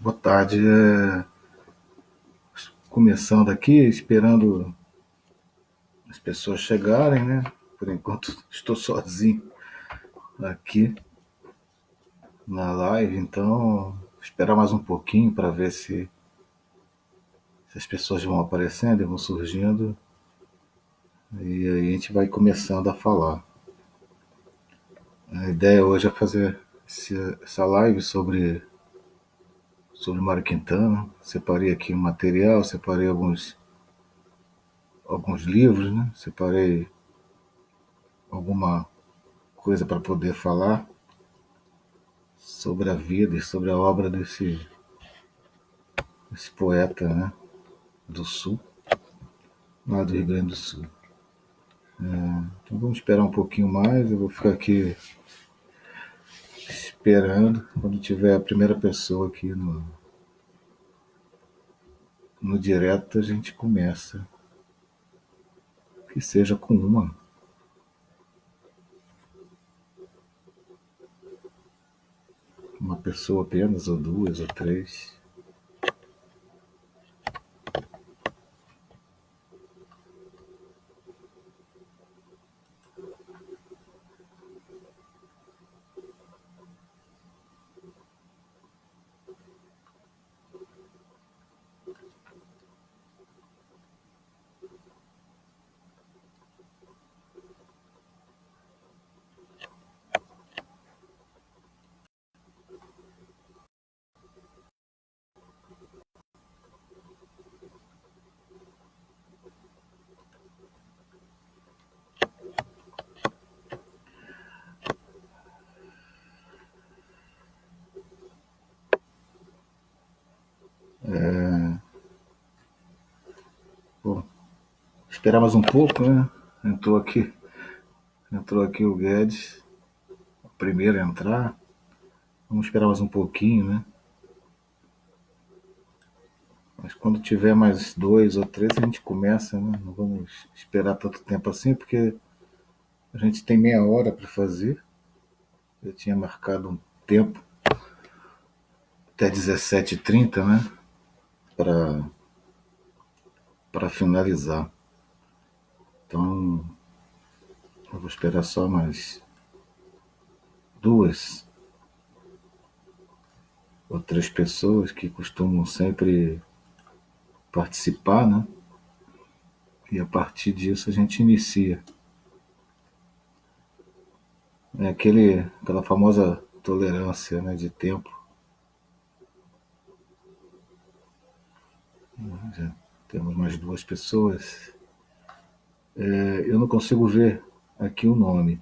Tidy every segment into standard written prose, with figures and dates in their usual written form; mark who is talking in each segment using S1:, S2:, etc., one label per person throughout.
S1: Boa tarde. Começando aqui, esperando as pessoas chegarem, né? Por enquanto estou sozinho aqui na live, então vou esperar mais um pouquinho para ver se as pessoas vão aparecendo e vão surgindo. E aí a gente vai começando a falar. A ideia hoje é fazer essa live sobre Mário Quintana. Separei aqui um material, separei alguns livros, né? Separei alguma coisa para poder falar sobre a vida e sobre a obra desse poeta, né, do Sul, lá do Rio Grande do Sul. Então vamos esperar um pouquinho mais, eu vou ficar aqui esperando. Quando tiver a primeira pessoa aqui no direto, a gente começa. Que seja com uma pessoa apenas, ou duas, ou três. Bom, esperar mais um pouco, né? Entrou aqui o Guedes, o primeiro a entrar. Vamos esperar mais um pouquinho, né? Mas quando tiver mais dois ou três, a gente começa, né? Não vamos esperar tanto tempo assim, porque a gente tem meia hora para fazer. Eu tinha marcado um tempo até 17h30, né? Para finalizar. Então, eu vou esperar só mais duas ou três pessoas que costumam sempre participar, né? E a partir disso a gente inicia. É aquela famosa tolerância, né, de tempo. Já temos mais duas pessoas. Eu não consigo ver aqui o nome.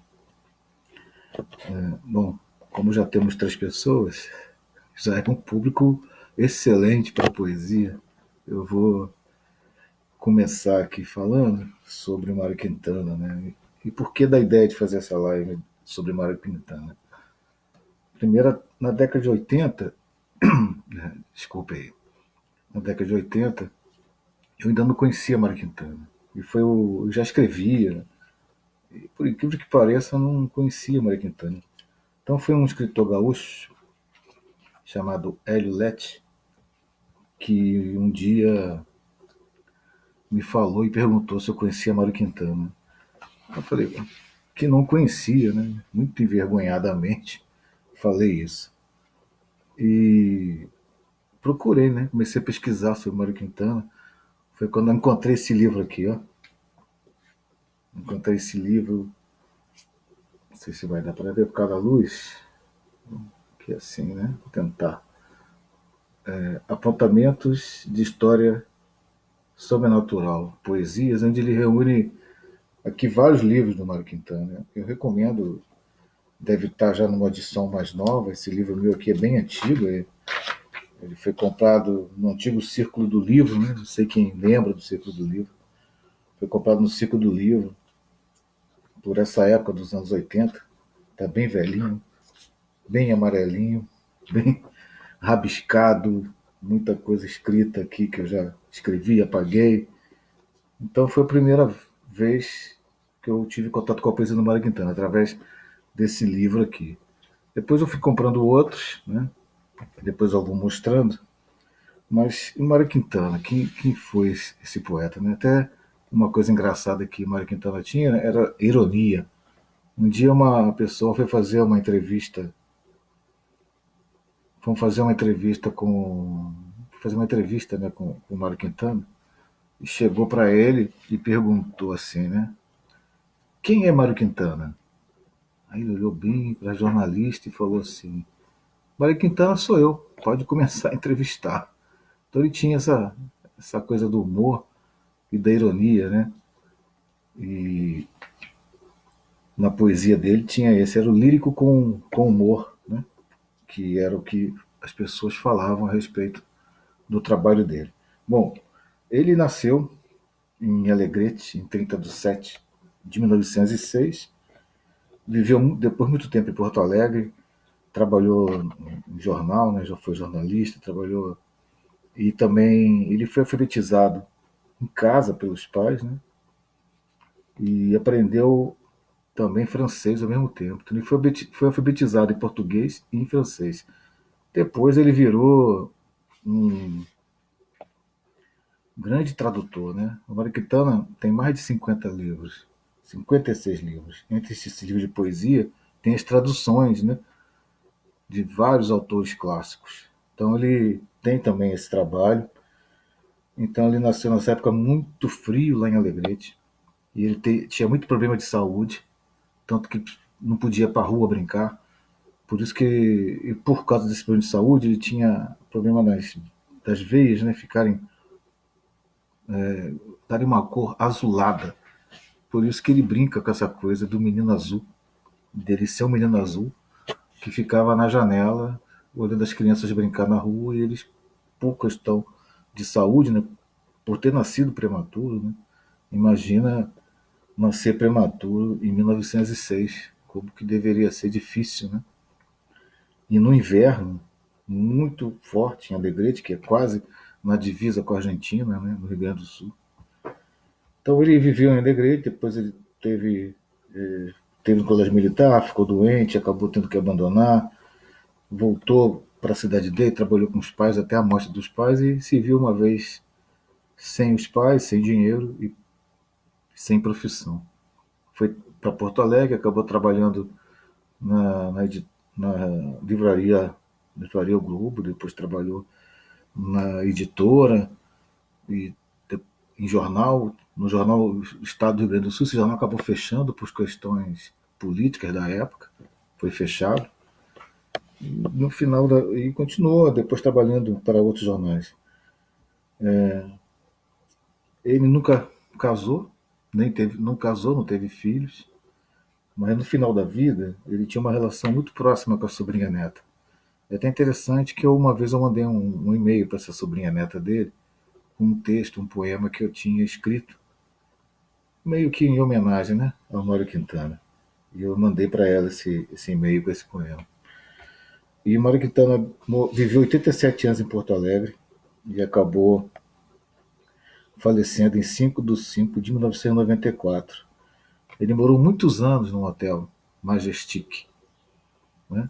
S1: Bom, como já temos três pessoas, já é um público excelente para poesia. Eu vou começar aqui falando sobre Mário Quintana, né? E por que da ideia de fazer essa live sobre Mário Quintana? Primeiro, na década de 80, né, desculpe aí, na década de 80, eu ainda não conhecia Mário Quintana. Eu já escrevia, e por incrível que pareça, eu não conhecia Mário Quintana. Então foi um escritor gaúcho chamado Hélio Lete que um dia me falou e perguntou se eu conhecia Mário Quintana. Eu falei que não conhecia, né? Muito envergonhadamente falei isso. E procurei, né? Comecei a pesquisar sobre Mário Quintana. Foi quando eu encontrei esse livro aqui, ó. Encontrei esse livro, não sei se vai dar para ver por causa da luz, que é assim, né? Vou tentar. Apontamentos de História Sobrenatural, Poesias, onde ele reúne aqui vários livros do Mário Quintana. Eu recomendo, deve estar já numa edição mais nova. Esse livro meu aqui é bem antigo. Ele foi comprado no antigo Círculo do Livro, né? Não sei quem lembra do Círculo do Livro. Foi comprado no Círculo do Livro por essa época dos anos 80. Está bem velhinho, bem amarelinho, bem rabiscado, muita coisa escrita aqui que eu já escrevi, apaguei. Então foi a primeira vez que eu tive contato com a poesia do Mário Quintana, através desse livro aqui. Depois eu fui comprando outros, né? Depois eu vou mostrando. Mas e Mário Quintana, quem foi esse poeta? Né? Até uma coisa engraçada que Mário Quintana tinha, né, era ironia. Um dia uma pessoa foi fazer uma entrevista né, com o Mário Quintana, e chegou para ele e perguntou assim, né? Quem é Mário Quintana? Aí ele olhou bem para a jornalista e falou assim: Mário Quintana sou eu, pode começar a entrevistar. Então ele tinha essa coisa do humor e da ironia, né? E na poesia dele tinha esse, era o lírico com humor, né? Que era o que as pessoas falavam a respeito do trabalho dele. Bom, ele nasceu em Alegrete, em 30 de 7 de 1906, viveu depois muito tempo em Porto Alegre, trabalhou em jornal, né, já foi jornalista, trabalhou e também ele foi alfabetizado em casa pelos pais, né, e aprendeu também francês ao mesmo tempo. Então ele foi alfabetizado em português e em francês. Depois ele virou um grande tradutor, né? O Mariquitana tem mais de 50 livros, 56 livros. Entre esses livros de poesia, tem as traduções, né, de vários autores clássicos. Então ele tem também esse trabalho. Então ele nasceu nessa época muito frio lá em Alegrete. E ele tinha muito problema de saúde, tanto que não podia ir para a rua brincar. Por isso que, e por causa desse problema de saúde, ele tinha problema das veias, né, darem uma cor azulada. Por isso que ele brinca com essa coisa do menino azul, dele ser um menino azul, que ficava na janela, olhando as crianças brincar na rua, e eles, por questão de saúde, né, por ter nascido prematuro, né, imagina nascer prematuro em 1906, como que deveria ser difícil, né? E no inverno, muito forte em Alegrete, que é quase na divisa com a Argentina, né, no Rio Grande do Sul. Então ele viveu em Alegrete, depois ele teve no colégio militar, ficou doente, acabou tendo que abandonar, voltou para a cidade dele, trabalhou com os pais até a morte dos pais e se viu uma vez sem os pais, sem dinheiro e sem profissão. Foi para Porto Alegre, acabou trabalhando na, na, na livraria O Globo, depois trabalhou na editora e em jornal, no jornal Estado do Rio Grande do Sul. Esse jornal acabou fechando por questões políticas da época, foi fechado. No final e continuou depois trabalhando para outros jornais. Ele nunca casou, nem teve, não casou, não teve filhos, mas no final da vida ele tinha uma relação muito próxima com a sobrinha neta. É até interessante que uma vez eu mandei um e-mail para essa sobrinha neta dele, com um texto, um poema que eu tinha escrito, meio que em homenagem, né, ao Mário Quintana. E eu mandei para ela esse e-mail com esse poema. E Mário Quintana viveu 87 anos em Porto Alegre e acabou falecendo em 5 de 5 de 1994. Ele morou muitos anos num hotel, Majestic. Né?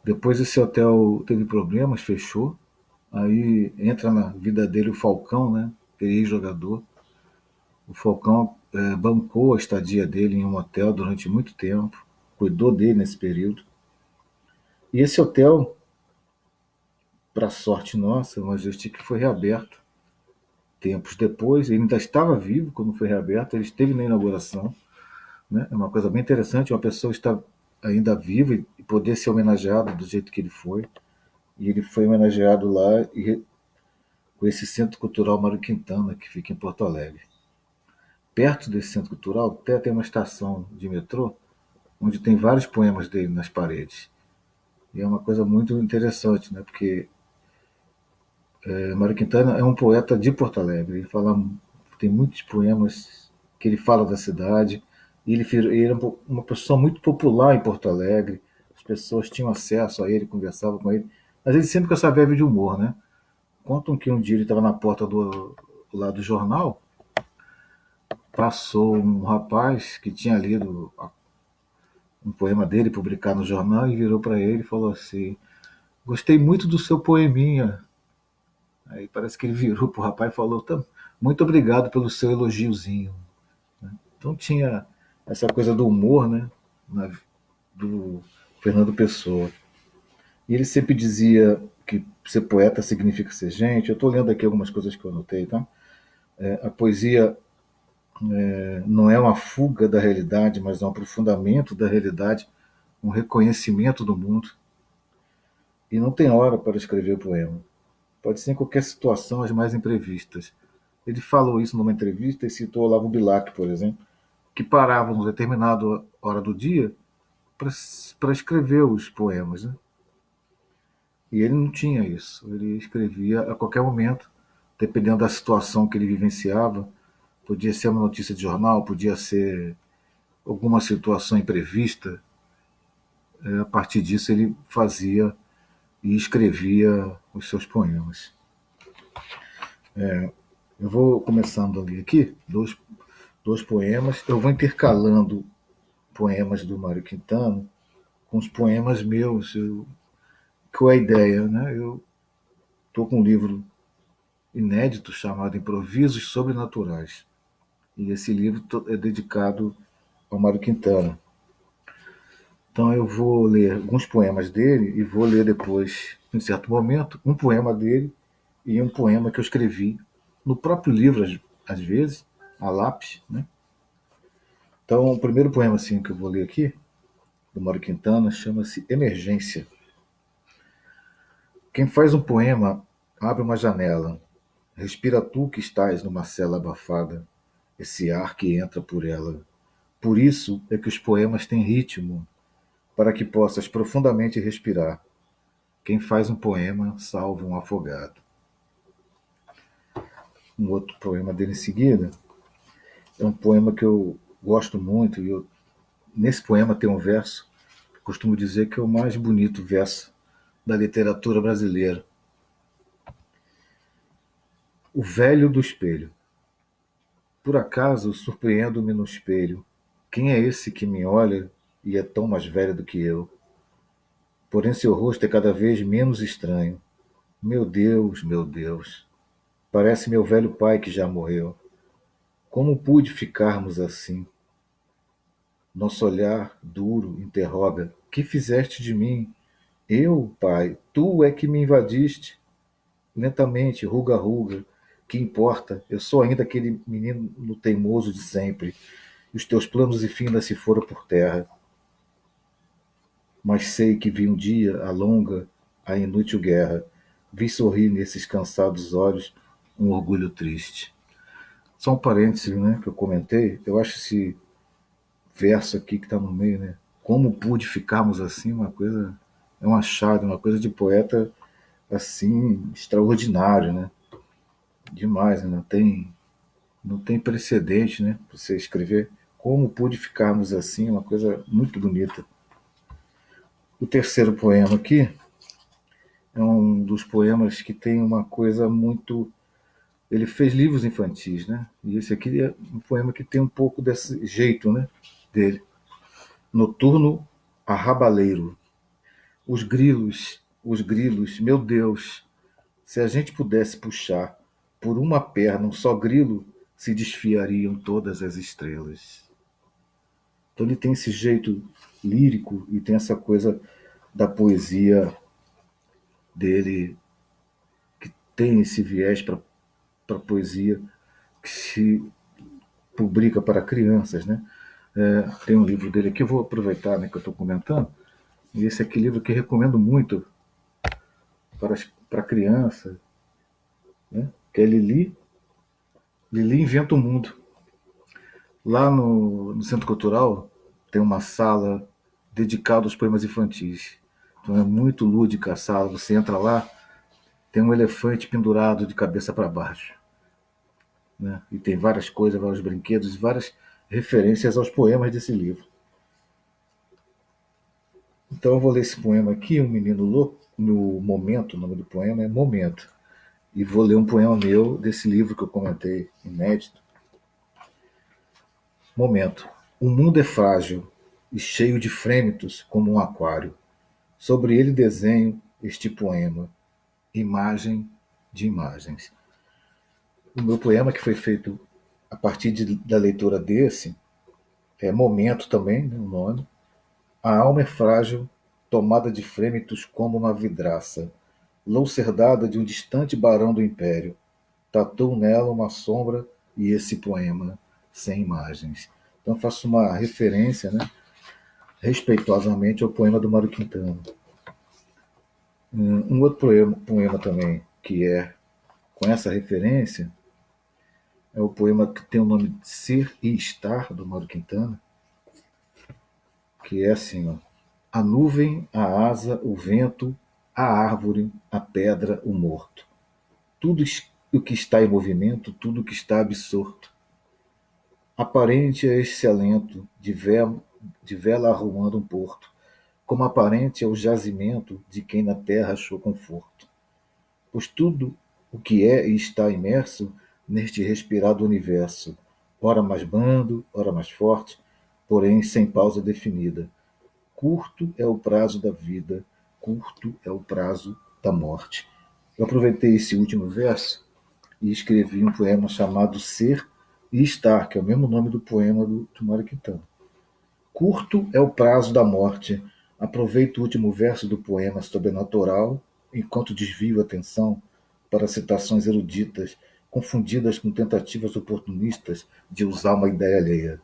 S1: Depois esse hotel teve problemas, fechou. Aí entra na vida dele o Falcão, né? Ex-jogador. O Falcão bancou a estadia dele em um hotel durante muito tempo, cuidou dele nesse período. E esse hotel, para sorte nossa, o Majestic foi reaberto tempos depois. Ele ainda estava vivo quando foi reaberto, ele esteve na inauguração. Né? É uma coisa bem interessante, uma pessoa estar ainda viva e poder ser homenageado do jeito que ele foi. E ele foi homenageado lá com esse Centro Cultural Mário Quintana, que fica em Porto Alegre. Perto desse Centro Cultural até tem uma estação de metrô, onde tem vários poemas dele nas paredes. E é uma coisa muito interessante, né? Porque Mário Quintana é um poeta de Porto Alegre. Tem muitos poemas que ele fala da cidade. E ele era uma pessoa muito popular em Porto Alegre. As pessoas tinham acesso a ele, conversavam com ele. Mas ele sempre com essa vibe de humor, né? Contam que um dia ele estava na porta lá do jornal, passou um rapaz que tinha lido um poema dele publicado no jornal e virou para ele e falou assim: Gostei muito do seu poeminha. Aí parece que ele virou pro rapaz e falou: muito obrigado pelo seu elogiozinho. Então tinha essa coisa do humor, né? Do Fernando Pessoa. E ele sempre dizia que ser poeta significa ser gente. Eu estou lendo aqui algumas coisas que eu anotei, tá? A poesia não é uma fuga da realidade, mas é um aprofundamento da realidade, um reconhecimento do mundo. E não tem hora para escrever poema. Pode ser em qualquer situação, as mais imprevistas. Ele falou isso numa entrevista e citou Olavo Bilac, por exemplo, que parava numa determinada hora do dia para escrever os poemas. Né? E ele não tinha isso. Ele escrevia a qualquer momento, dependendo da situação que ele vivenciava. Podia ser uma notícia de jornal, podia ser alguma situação imprevista. A partir disso, ele fazia e escrevia os seus poemas. Eu vou começando a ler aqui dois poemas. Eu vou intercalando poemas do Mário Quintana com os poemas meus. Qual é a ideia? Né? Eu estou com um livro inédito chamado Improvisos Sobrenaturais. E esse livro é dedicado ao Mário Quintana. Então eu vou ler alguns poemas dele e vou ler depois, em certo momento, um poema dele e um poema que eu escrevi no próprio livro, às vezes, a lápis. Né? Então o primeiro poema assim, que eu vou ler aqui, do Mário Quintana, chama-se Emergência. Quem faz um poema abre uma janela. Respira tu que estás numa cela abafada, esse ar que entra por ela. Por isso é que os poemas têm ritmo, para que possas profundamente respirar. Quem faz um poema salva um afogado. Um outro poema dele em seguida é um poema que eu gosto muito, e nesse poema tem um verso que eu costumo dizer que é o mais bonito verso da literatura brasileira. O velho do espelho. Por acaso surpreendo-me no espelho. Quem é esse que me olha e é tão mais velho do que eu? Porém seu rosto é cada vez menos estranho. Meu Deus, parece meu velho pai que já morreu. Como pude ficarmos assim? Nosso olhar duro interroga: que fizeste de mim? Eu, pai, tu é que me invadiste. Lentamente, ruga a ruga. Que importa? Eu sou ainda aquele menino teimoso de sempre. E os teus planos e findas se foram por terra. Mas sei que vi um dia a longa, a inútil guerra. Vi sorrir nesses cansados olhos um orgulho triste. Só um parêntese, né, que eu comentei. Eu acho esse verso aqui que está no meio, né? Como pude ficarmos assim, uma coisa, é um achado, uma coisa de poeta assim extraordinário, né? Demais, né? Não tem precedente, né? Você escrever como pude ficarmos assim, uma coisa muito bonita. O terceiro poema aqui é um dos poemas que tem uma coisa muito. Ele fez livros infantis, né? E esse aqui é um poema que tem um pouco desse jeito, né? Dele. Noturno arrabaleiro. Os grilos, meu Deus, se a gente pudesse puxar por uma perna um só grilo, se desfiariam todas as estrelas. Então ele tem esse jeito lírico e tem essa coisa da poesia dele, que tem esse viés para a poesia que se publica para crianças, né? Tem um livro dele aqui, eu vou aproveitar, né, que eu estou comentando, e esse aqui livro que eu recomendo muito para criança, né? Que é Lili Inventa o Mundo. Lá no Centro Cultural tem uma sala dedicada aos poemas infantis. Então é muito lúdica a sala. Você entra lá, tem um elefante pendurado de cabeça para baixo. Né? E tem várias coisas, vários brinquedos, várias referências aos poemas desse livro. Então eu vou ler esse poema aqui, Um Menino Louco, no Momento, o nome do poema é Momento. E vou ler um poema meu desse livro que eu comentei, inédito. Momento. O mundo é frágil e cheio de frêmitos como um aquário. Sobre ele desenho este poema, imagem de imagens. O meu poema, que foi feito a partir da leitura desse, é Momento também, né, o nome. A alma é frágil, tomada de frêmitos como uma vidraça, louça herdada de um distante barão do império. Tatuou nela uma sombra e esse poema sem imagens. Então faço uma referência, né, respeitosamente ao poema do Mário Quintana. Um outro poema também que é com essa referência é o poema que tem o nome de Ser e Estar, do Mário Quintana, que é assim, ó: a nuvem, a asa, o vento, a árvore, a pedra, o morto. Tudo o que está em movimento, tudo o que está absorto. Aparente é esse alento de vela arrumando um porto, como aparente é o jazimento de quem na terra achou conforto. Pois tudo o que é e está imerso neste respirado universo, ora mais brando, ora mais forte, porém sem pausa definida. Curto é o prazo da vida, curto é o prazo da morte. Eu aproveitei esse último verso e escrevi um poema chamado Ser e Estar, que é o mesmo nome do poema do Mário Quintana. Curto é o prazo da morte. Aproveito o último verso do poema sobrenatural enquanto desvio a atenção para citações eruditas, confundidas com tentativas oportunistas de usar uma ideia alheia.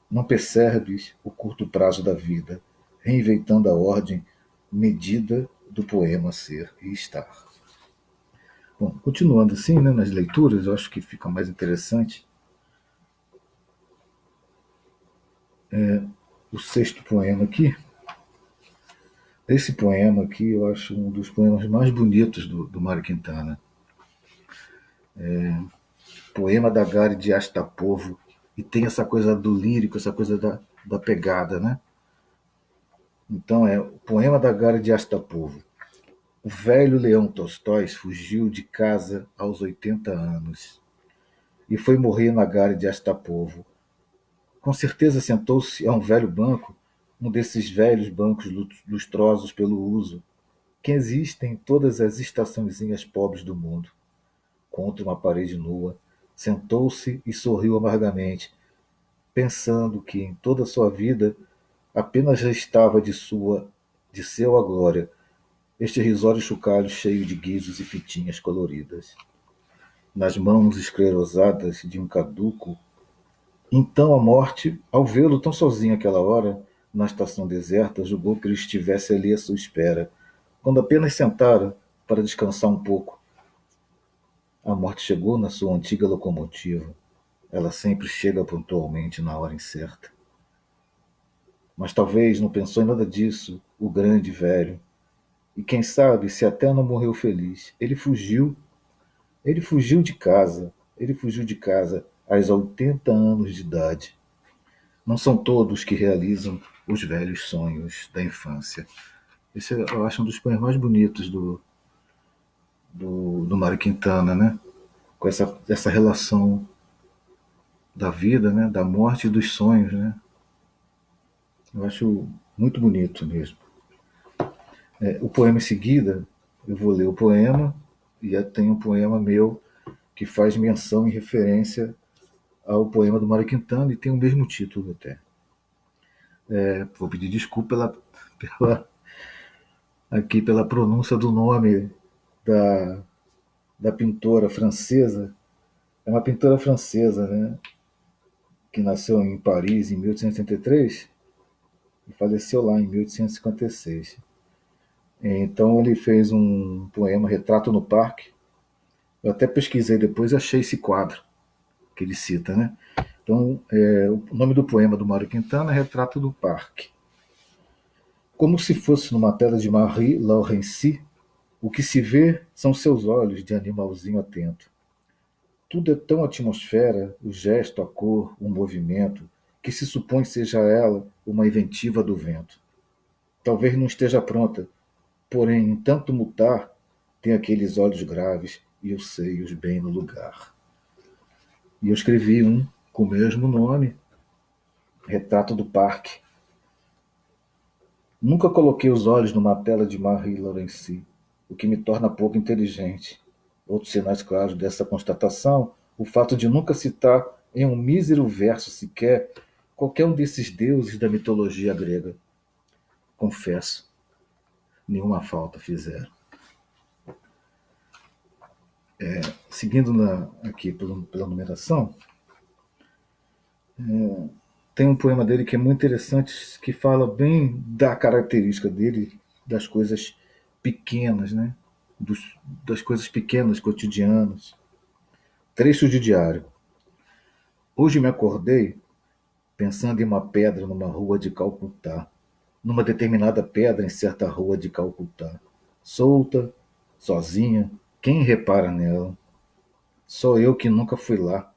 S1: Não percebes o curto prazo da vida, reinventando a ordem medida do poema Ser e Estar. Bom, continuando assim, né, nas leituras, eu acho que fica mais interessante o sexto poema aqui. Esse poema aqui eu acho um dos poemas mais bonitos do Mário Quintana. Poema da Gare de Astapovo. E tem essa coisa do lírico, essa coisa da pegada, né? Então é o Poema da Gare de Astapovo. O velho Leão Tolstói fugiu de casa aos 80 anos e foi morrer na Gare de Astapovo. Com certeza sentou-se a um velho banco, um desses velhos bancos lustrosos pelo uso, que existem em todas as estaçõezinhas pobres do mundo. Contra uma parede nua, sentou-se e sorriu amargamente, pensando que em toda a sua vida apenas restava de seu a glória, este risório chocalho cheio de guizos e fitinhas coloridas. Nas mãos esclerosadas de um caduco, então a morte, ao vê-lo tão sozinho aquela hora, na estação deserta, julgou que ele estivesse ali à sua espera. Quando apenas sentara para descansar um pouco, a morte chegou na sua antiga locomotiva. Ela sempre chega pontualmente na hora incerta. Mas talvez não pensou em nada disso, o grande velho. E quem sabe se até não morreu feliz. Ele fugiu de casa, ele fugiu de casa aos 80 anos de idade. Não são todos que realizam os velhos sonhos da infância. Esse eu acho um dos poemas mais bonitos do Mário Quintana, né? Com essa relação da vida, né? Da morte e dos sonhos, né? Eu acho muito bonito mesmo. O poema em seguida, eu vou ler o poema e tem um poema meu que faz menção e referência ao poema do Mário Quintana e tem o mesmo título até. Vou pedir desculpa pela, aqui pela pronúncia do nome da, da pintora francesa. É uma pintora francesa, né? Que nasceu em Paris em 1863 e faleceu lá em 1856. Então ele fez um poema Retrato no Parque. Eu até pesquisei depois e achei esse quadro que ele cita, né? Então, o nome do poema do Mário Quintana é Retrato do Parque. Como se fosse numa tela de Marie Laurencin, o que se vê são seus olhos de animalzinho atento. Tudo é tão atmosfera, o gesto, a cor, o movimento, que se supõe seja ela uma inventiva do vento. Talvez não esteja pronta, porém, em tanto mutar, tem aqueles olhos graves e os seios bem no lugar. E eu escrevi um com o mesmo nome, Retrato do Parque. Nunca coloquei os olhos numa tela de Marie Laurencin, o que me torna pouco inteligente. Outros sinais claros dessa constatação, o fato de nunca citar em um mísero verso sequer qualquer um desses deuses da mitologia grega. Confesso, nenhuma falta fizeram. Seguindo aqui pela numeração, tem um poema dele que é muito interessante, que fala bem da característica dele, das coisas pequenas, né? Das coisas pequenas, cotidianas. Trecho de diário. Hoje me acordei pensando em uma pedra numa rua de Calcutá, numa determinada pedra em certa rua de Calcutá. Solta, sozinha, quem repara nela? Só eu que nunca fui lá.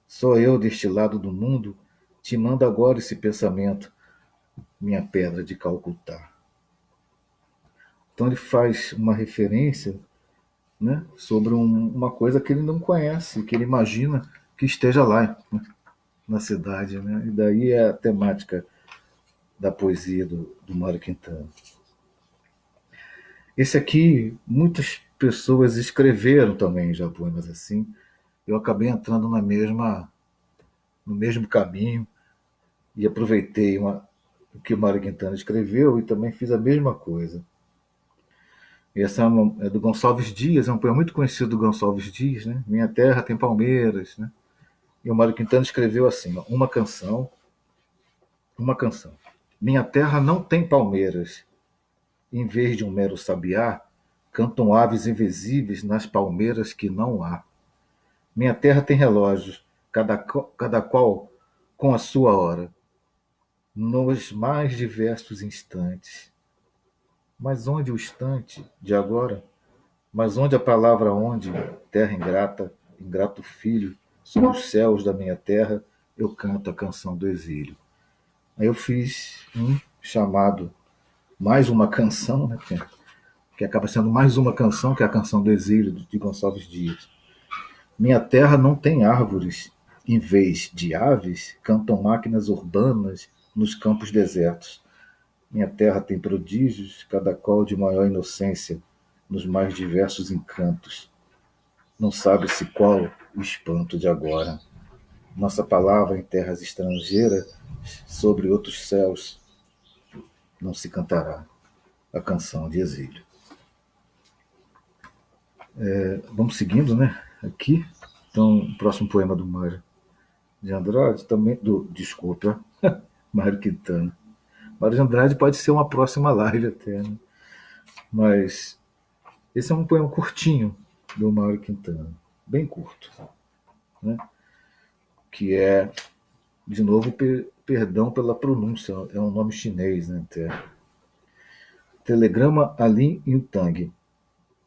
S1: Só eu deste lado do mundo te mando agora esse pensamento, minha pedra de Calcutá. Então ele faz uma referência, né, sobre uma coisa que ele não conhece, que ele imagina que esteja lá, né, na cidade. Né? E daí é a temática da poesia do Mário Quintana. Esse aqui, muitas pessoas escreveram também já poemas assim. Eu acabei entrando no mesmo caminho e aproveitei o que o Mário Quintana escreveu e também fiz a mesma coisa. Essa é do Gonçalves Dias, é um poema muito conhecido do Gonçalves Dias, né? Minha terra tem palmeiras, né? E o Mário Quintana escreveu assim, ó, uma canção. Minha terra não tem palmeiras. Em vez de um mero sabiá, cantam aves invisíveis nas palmeiras que não há. Minha terra tem relógios, cada qual com a sua hora, nos mais diversos instantes. Mas onde o instante de agora? Mas onde a palavra onde, terra ingrata, ingrato filho, sobre os céus da minha terra, eu canto a canção do exílio. Aí eu fiz um chamado Mais uma Canção, né, que acaba sendo mais uma canção, que é a canção do exílio, de Gonçalves Dias. Minha terra não tem árvores, em vez de aves, cantam máquinas urbanas nos campos desertos. Minha terra tem prodígios, cada qual de maior inocência, nos mais diversos encantos. Não sabe-se qual o espanto de agora. Nossa palavra em terras estrangeiras, sobre outros céus, não se cantará a canção de exílio. Vamos seguindo, né? Aqui. Então, o próximo poema do Mário de Andrade, também. Desculpa, Mário Quintana. Mário de Andrade pode ser uma próxima live até, né? Mas esse é um poema curtinho do Mário Quintana, bem curto, né? Que é, de novo, perdão pela pronúncia, é um nome chinês, né? Até. Telegrama a Lin Yutang.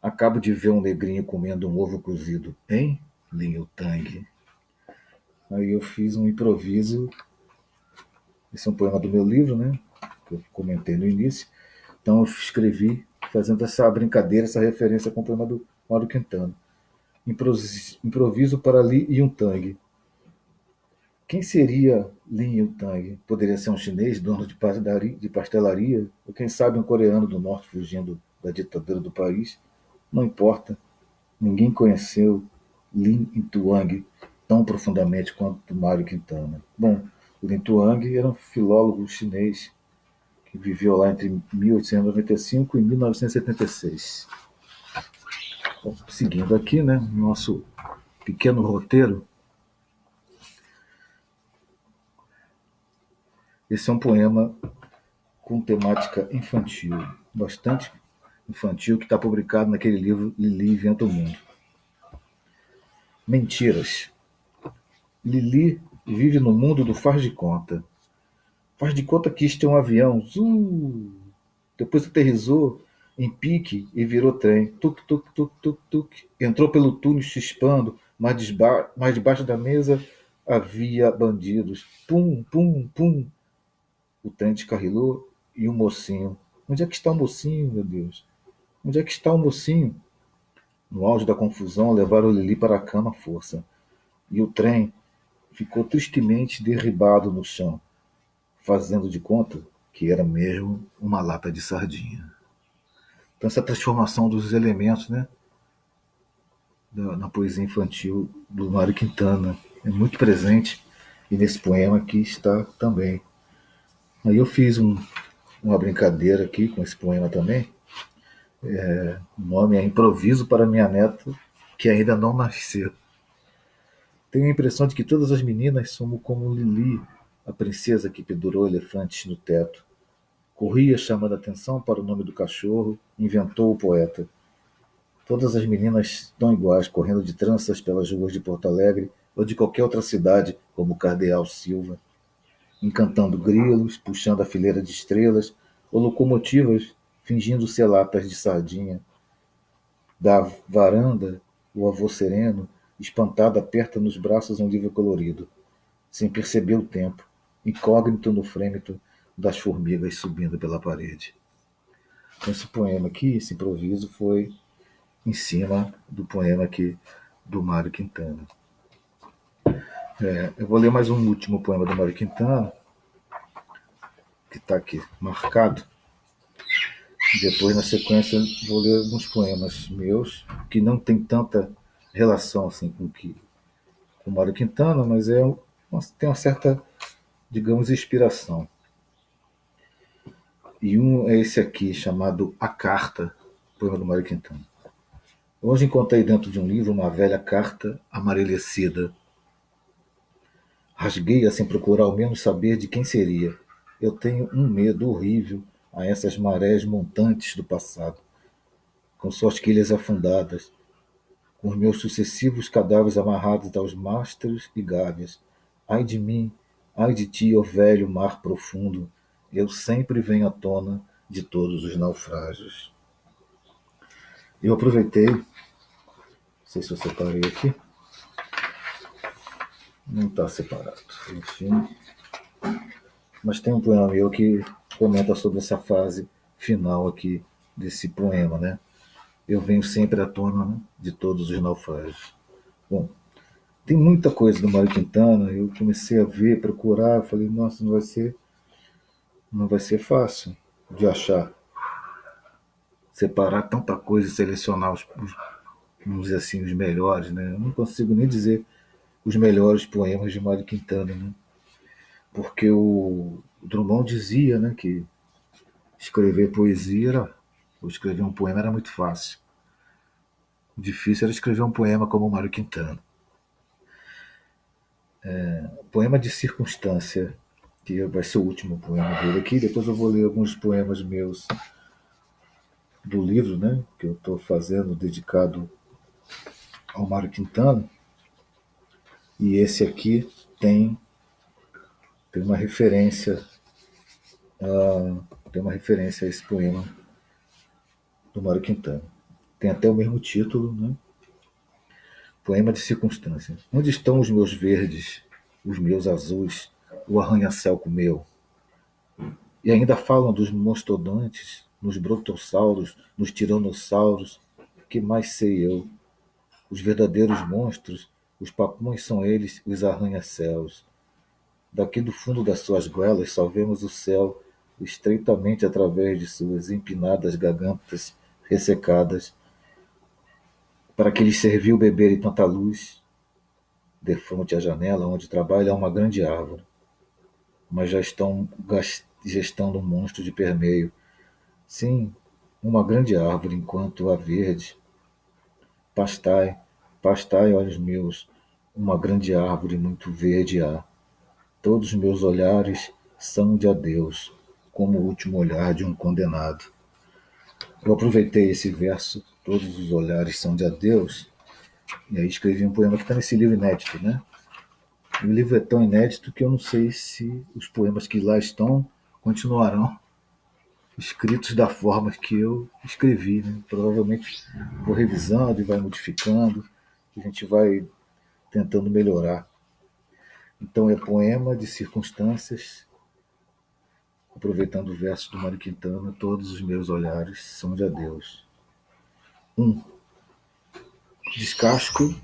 S1: Acabo de ver um negrinho comendo um ovo cozido, hein, Lin Yutang? Aí eu fiz um improviso. Esse é um poema do meu livro, né? Que eu comentei no início. Então eu escrevi fazendo essa brincadeira, essa referência com o poema do Mário Quintana. Improviso para Li Yuntang. Quem seria Lin Yutang? Poderia ser um chinês, dono de pastelaria, ou quem sabe um coreano do norte fugindo da ditadura do país. Não importa. Ninguém conheceu Lin Yutang tão profundamente quanto Mário Quintana. Bom, Lin Yutang era um filólogo chinês que viveu lá entre 1895 e 1976. Bom, seguindo aqui, né, nosso pequeno roteiro, esse é um poema com temática infantil, bastante infantil, que está publicado naquele livro Lili Inventa o Mundo. Mentiras. Lili vive no mundo do faz de conta. Faz de conta que isto é um avião. Depois aterrissou em pique e virou trem. Tuk, tuk, tuk, tuk, tuk. Entrou pelo túnel chispando, mas debaixo da mesa havia bandidos. Pum, pum, pum. O trem descarrilou e o mocinho. Onde é que está o mocinho, meu Deus? Onde é que está o mocinho? No auge da confusão, levaram Lili para a cama à força. E o trem ficou tristemente derribado no chão, fazendo de conta que era mesmo uma lata de sardinha. Então essa transformação dos elementos, né? na poesia infantil do Mário Quintana. É muito presente e nesse poema aqui está também. Aí eu fiz uma brincadeira aqui com esse poema também. O nome é Improviso para Minha Neta, que ainda não nasceu. Tenho a impressão de que todas as meninas somos como Lili, a princesa que pendurou elefantes no teto. Corria chamando atenção para o nome do cachorro, inventou o poeta. Todas as meninas estão iguais, correndo de tranças pelas ruas de Porto Alegre ou de qualquer outra cidade, como Cardeal Silva, encantando grilos, puxando a fileira de estrelas, ou locomotivas fingindo ser latas de sardinha. Da varanda, o avô sereno, espantado, aperta nos braços um livro colorido, sem perceber o tempo, incógnito no frêmito das formigas subindo pela parede. Esse poema aqui, esse improviso, foi em cima do poema aqui do Mário Quintana. Eu vou ler mais um último poema do Mário Quintana, que está aqui marcado. Depois, na sequência, vou ler alguns poemas meus, que não tem tanta relação assim com o Mário Quintana, mas tem uma certa, digamos, inspiração. E um é esse aqui, chamado A Carta, poema do Mário Quintana. Hoje encontrei dentro de um livro uma velha carta amarelecida. Rasguei-a sem procurar ao menos saber de quem seria. Eu tenho um medo horrível a essas marés montantes do passado, com suas quilhas afundadas, com os meus sucessivos cadáveres amarrados aos mastros e gáveas. Ai de mim, ai de ti, ó velho mar profundo, eu sempre venho à tona de todos os naufrágios. Eu aproveitei, não sei se eu separei aqui, não está separado, enfim, mas tem um poema meu que comenta sobre essa fase final aqui desse poema, né? Eu venho sempre à tona, né, de todos os naufrágios. Bom, tem muita coisa do Mário Quintana, eu comecei a ver, procurar, falei, nossa, não vai ser fácil de achar, separar tanta coisa e selecionar vamos dizer assim, os melhores, né? Eu não consigo nem dizer os melhores poemas de Mário Quintana, né? Porque o Drummond dizia, né, que escrever poesia ou escrever um poema era muito fácil. O difícil era escrever um poema como o Mário Quintana. Poema de circunstância, que vai ser o último poema dele aqui. Depois eu vou ler alguns poemas meus do livro, né, que eu estou fazendo, dedicado ao Mário Quintana. E esse aqui tem uma referência a esse poema do Mário Quintana. Tem até o mesmo título, né? Poema de circunstância. Onde estão os meus verdes, os meus azuis, o arranha-céu comeu? E ainda falam dos mastodontes, nos brotossauros, nos tiranossauros. Que mais sei eu? Os verdadeiros monstros, os papões são eles, os arranha-céus. Daqui do fundo das suas goelas só vemos o céu estreitamente através de suas empinadas gargantas ressecadas. Para que lhes serviu beberem tanta luz, defronte à janela onde trabalha uma grande árvore, mas já estão gestando um monstro de permeio. Sim, uma grande árvore, enquanto a verde. Pastai, pastai, olhos meus, uma grande árvore muito verde há. Todos os meus olhares são de adeus, como o último olhar de um condenado. Eu aproveitei esse verso, todos os olhares são de adeus, e aí escrevi um poema que está nesse livro inédito, né? O livro é tão inédito que eu não sei se os poemas que lá estão continuarão escritos da forma que eu escrevi, né? Provavelmente vou revisando e vai modificando, a gente vai tentando melhorar. Então é poema de circunstâncias, aproveitando o verso do Mário Quintana, todos os meus olhares são de adeus. Descasco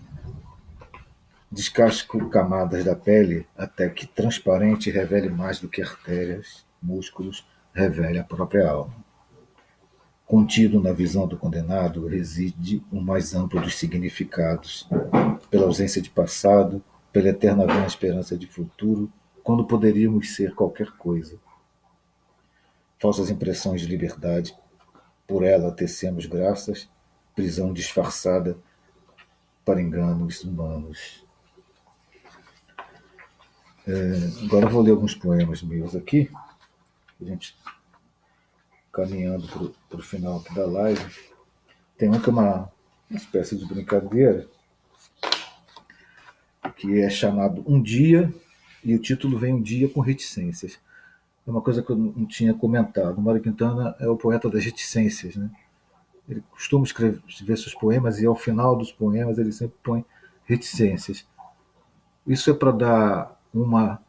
S1: Descasco camadas da pele até que transparente revele mais do que artérias, músculos, revele a própria alma. Contido na visão do condenado reside o mais amplo dos significados, pela ausência de passado, pela eterna vã esperança de futuro, quando poderíamos ser qualquer coisa. Falsas impressões de liberdade, por ela tecemos graças, prisão disfarçada para enganos humanos. Agora eu vou ler alguns poemas meus aqui, a gente caminhando para o final aqui da live. Tem um que é uma espécie de brincadeira, que é chamado Um Dia, e o título vem Um Dia com Reticências. É uma coisa que eu não tinha comentado. O Mário Quintana é o poeta das reticências, né? Ele costuma escrever seus poemas e ao final dos poemas ele sempre põe reticências. Isso é para dar vamos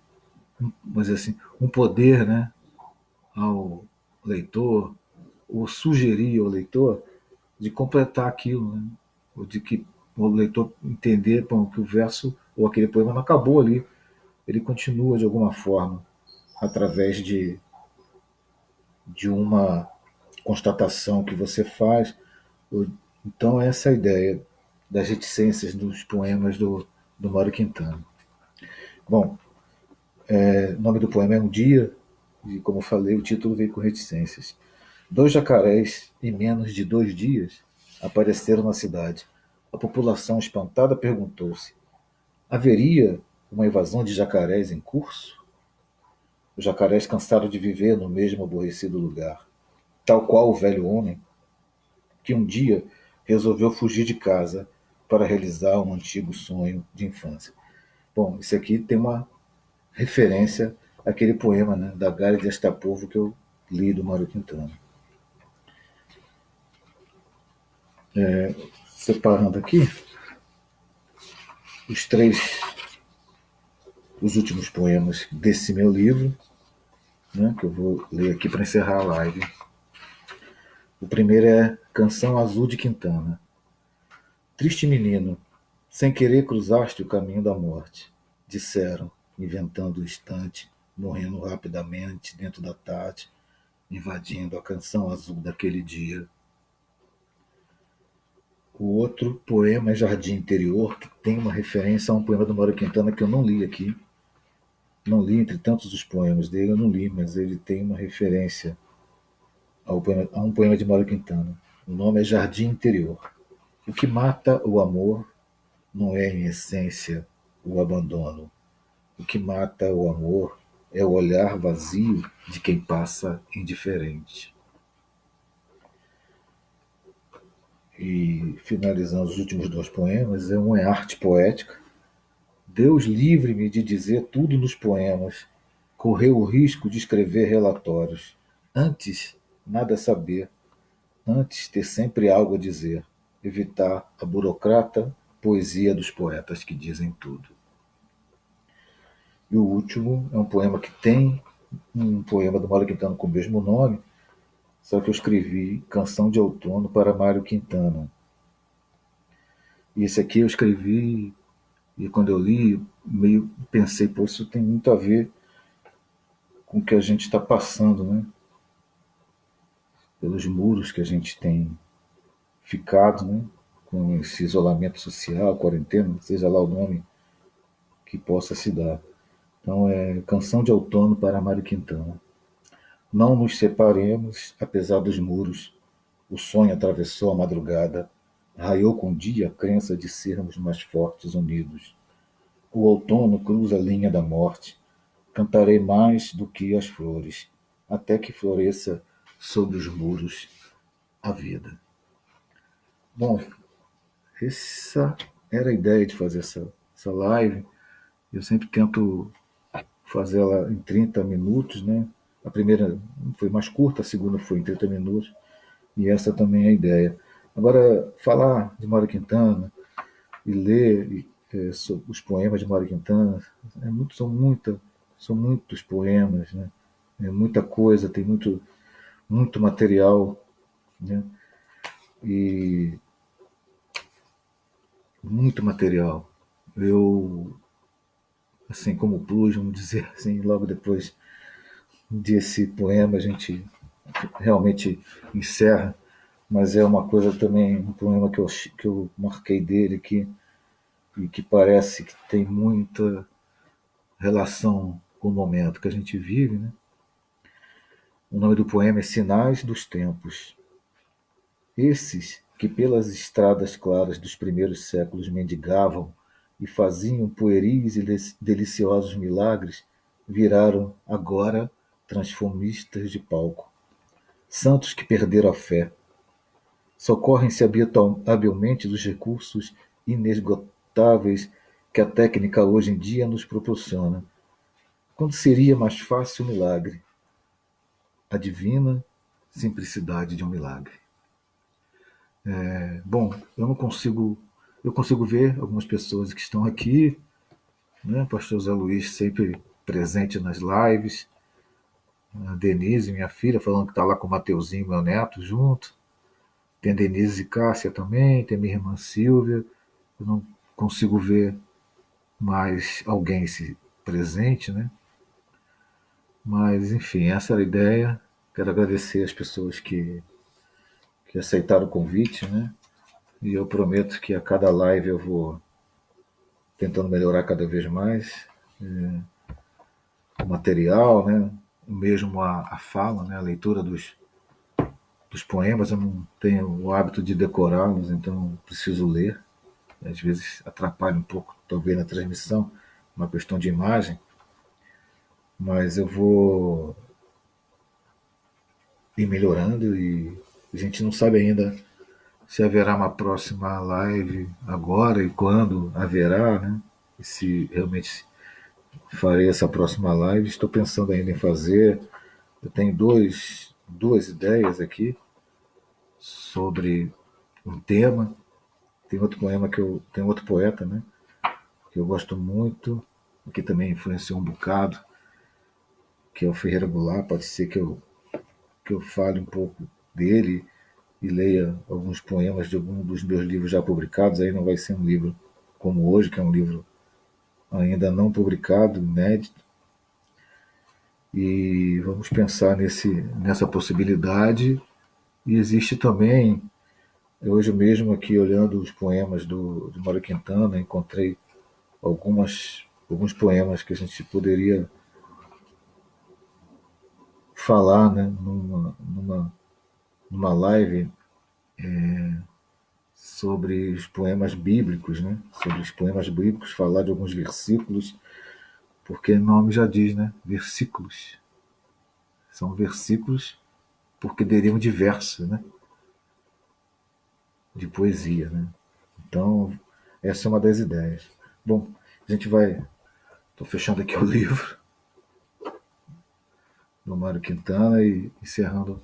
S1: dizer assim, um poder, né, ao leitor, ou sugerir ao leitor de completar aquilo, né? Ou de que o leitor entender bom, que o verso ou aquele poema não acabou ali, ele continua de alguma forma através de uma constatação que você faz. Então essa é a ideia das reticências dos poemas do Mário Quintana. Bom, o nome do poema é Um Dia, e como eu falei, o título veio com reticências. 2 jacarés, em menos de 2 dias, apareceram na cidade. A população espantada perguntou-se: haveria uma invasão de jacarés em curso? Os jacarés cansaram de viver no mesmo aborrecido lugar, tal qual o velho homem que um dia resolveu fugir de casa para realizar um antigo sonho de infância. Bom, isso aqui tem uma referência àquele poema, né, da Galha desta Povo que eu li do Mário Quintana. Separando aqui os os últimos poemas desse meu livro, né, que eu vou ler aqui para encerrar a live. O primeiro é Canção Azul de Quintana. Triste menino, sem querer cruzaste o caminho da morte, disseram, inventando o instante, morrendo rapidamente dentro da tarde, invadindo a canção azul daquele dia. O outro poema é Jardim Interior, que tem uma referência a um poema do Mário Quintana que eu não li aqui. Não li entre tantos os poemas dele, eu não li, mas ele tem uma referência a um poema de Mário Quintana. O nome é Jardim Interior. O que mata o amor não é, em essência, o abandono. O que mata o amor é o olhar vazio de quem passa indiferente. E finalizando os últimos 2 poemas, um é Arte Poética. Deus livre-me de dizer tudo nos poemas, correu o risco de escrever relatórios. Antes, nada saber, antes ter sempre algo a dizer, evitar a burocrata poesia dos poetas que dizem tudo. E o último é um poema que tem um poema do Mário Quintana com o mesmo nome, só que eu escrevi Canção de Outono para Mário Quintana. E esse aqui eu escrevi, e quando eu li, meio pensei, pô, isso tem muito a ver com o que a gente está passando, né? Pelos muros que a gente tem ficado, né? Com esse isolamento social, quarentena, seja lá o nome que possa se dar. Então é Canção de Outono para Mário Quintana. Não nos separemos, apesar dos muros. O sonho atravessou a madrugada, raiou com o dia a crença de sermos mais fortes unidos. O outono cruza a linha da morte. Cantarei mais do que as flores, até que floresça sobre os muros a vida. Bom, essa era a ideia de fazer essa live. Eu sempre tento fazer ela em 30 minutos, né? A primeira foi mais curta, a segunda foi em 30 minutos, e essa também é a ideia. Agora, falar de Mário Quintana e ler os poemas de Mário Quintana, são muitos poemas, né? É muita coisa, tem muito material, né? E muito material. Eu, assim como o Plus, vamos dizer assim, logo depois desse poema a gente realmente encerra. mas é uma coisa também, um poema que eu marquei dele aqui, e que parece que tem muita relação com o momento que a gente vive, né? O nome do poema é Sinais dos Tempos. Esses que pelas estradas claras dos primeiros séculos mendigavam e faziam pueris e deliciosos milagres, viraram agora transformistas de palco. Santos que perderam a fé, socorrem-se habilmente dos recursos inesgotáveis que a técnica hoje em dia nos proporciona. Quando seria mais fácil o milagre? A divina simplicidade de um milagre. Bom, eu não consigo. Eu consigo ver algumas pessoas que estão aqui, né? Pastor Zé Luiz sempre presente nas lives, a Denise, minha filha, falando que está lá com o Mateuzinho, meu neto, junto. Tem a Denise e Cássia também, tem a minha irmã Silvia. Eu não consigo ver mais alguém se presente, né? Mas, enfim, essa era a ideia. Quero agradecer as pessoas que aceitaram o convite, né? E eu prometo que a cada live eu vou tentando melhorar cada vez mais o material, né? Mesmo a fala, né? A leitura dos poemas. Eu não tenho o hábito de decorá-los, então preciso ler. Às vezes atrapalha um pouco, talvez, na transmissão, uma questão de imagem, mas eu vou ir melhorando e a gente não sabe ainda se haverá uma próxima live agora e quando haverá, né? E se realmente farei essa próxima live. Estou pensando ainda em fazer. Eu tenho duas ideias aqui sobre um tema. Tem outro poema tem outro poeta, né? Que eu gosto muito, que também influenciou um bocado, que é o Ferreira Goulart. Pode ser que eu fale um pouco dele e leia alguns poemas de algum dos meus livros já publicados. Aí não vai ser um livro como hoje, que é um livro ainda não publicado, inédito. E vamos pensar nessa possibilidade. E existe também, hoje mesmo aqui olhando os poemas do Mário Quintana, encontrei alguns poemas que a gente poderia falar, né, numa live sobre os poemas bíblicos, né? Sobre os poemas bíblicos, falar de alguns versículos, porque o nome já diz, né? Versículos. São versículos porque derivam de versos, né? De poesia, né? Então, essa é uma das ideias. Bom, a gente vai. Estou fechando aqui o livro do Mário Quintana e encerrando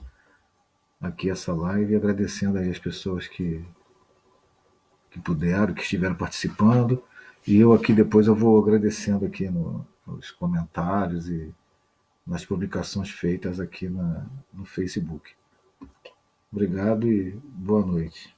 S1: aqui essa live e agradecendo aí as pessoas que puderam, que estiveram participando. E eu aqui depois eu vou agradecendo aqui nos comentários e nas publicações feitas aqui no Facebook. Obrigado e boa noite.